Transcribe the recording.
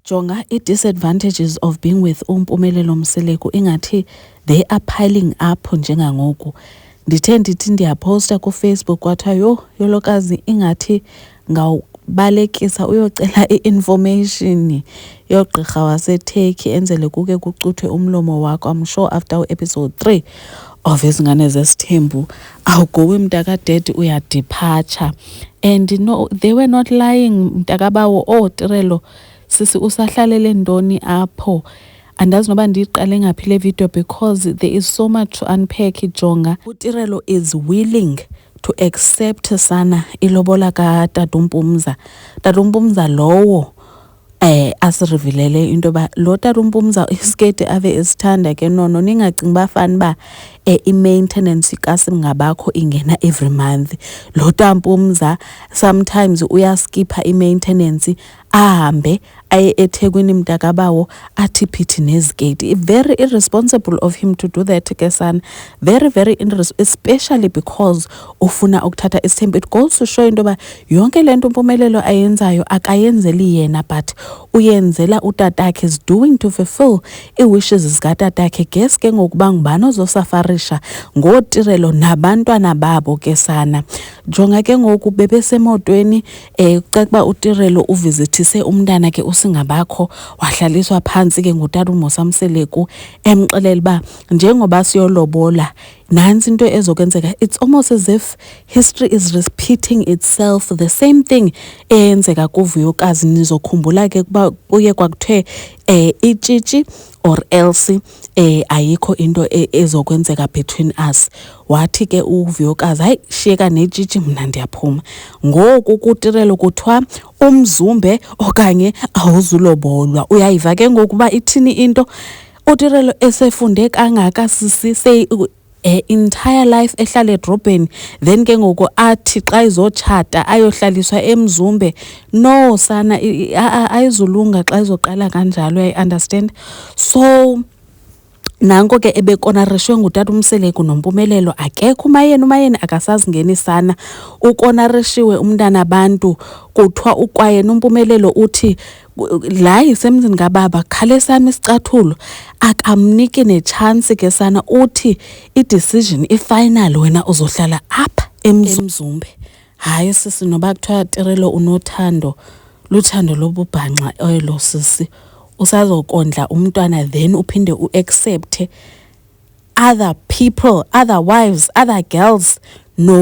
Jonga i-disadvantages of being with uMpumelelo Mseleku ingathi they are piling up njengangoku. Ndithe ndithi ndiyaphosta kuFacebook kwathiwa yolokazi ingathi ngawubalekisa uyocela i-information yogqirha waseTurkey enzele kuke kucuthwe umlomo wakho. I'm sure after episode 3 of Izingane Zesithembu awugowi mntakadade uyadeparture. And no, they were not lying mntakabawo Tirelo sisi usahlalele ntoni apho. Andazi noba ndiyiqale ngaphi le video because there is so much to unpack. Jonga uTirelo is willing to accept sana ilobola kaTata uMpumza. Tata uMpumza lowo asirivilele into ba lo Tata uMpumza iskate ave esithanda ke nono ningacinga bafana ba i-maintenance kaSingabakho ingena every month. Lo Tata uMpumza sometimes uyaskipha i-maintenance ahambe aye eThekwini mntakabawo athi phithi nezigate. Very irresponsible of him to do that ke sana. Very especially because ufuna ukuthatha isithembu. It goes to show into ba yonke lento uMpumelelo ayenzayo akayenzeli yena but uyenzela utatakhe, is doing to fulfill i-wishes zikatatakhe. Guess ke ngokuba ngubani ozosafarisha ngoTirelo nabantwana babo ke sana. Jonga ke ngoku bebesemotweni kuba uTirelo uvizithise umntana ke uSingabakho wahlaliswa phansi ke ngutata uMosa Mseleku emxelela ba njengoba siyolobola nansi into ezokwenzeka. It's almost as if history is repeating itself. The same thing eyenzeka kuVuyokazi. Nizokhumbula ke kuba kuye kwakuthe itshitshi or else ayikho into ezokwenzeka between us. Wathi ke uVuyokazi hayi shiyeka netshitshi mna ndiyaphuma. Ngoku kuTirelo kuthiwa umzumbe okanye awuzulobolwa. Uyayiva ke ngokuba ithini into uTirelo esefunde kangaka sisi entire life ehlala edrobheni then ke ngoku athi xa izotshata ayohlaliswa emzumbe. No sana ayizulunga xa izoqala kanjalo. I understand. So nanko ke ebekonarishwe ngutata uMseleku noMpumelelo akekho umayeni akasazingeni sana. Ukonarishiwe umntana abantu kuthiwa ukwayena uMpumelelo uthi la yisemzini kababa khale sami isicathulo akamniki nechance ke sana. Uthi i-decision i-final wena uzohlala apha emzumbe. Hayi sisi noba kuthiwa Tirelo unothando luthando lobubhanxa elo sisi usazokondla umntwana then uphinde uaccept other people, other wives, other girls. No.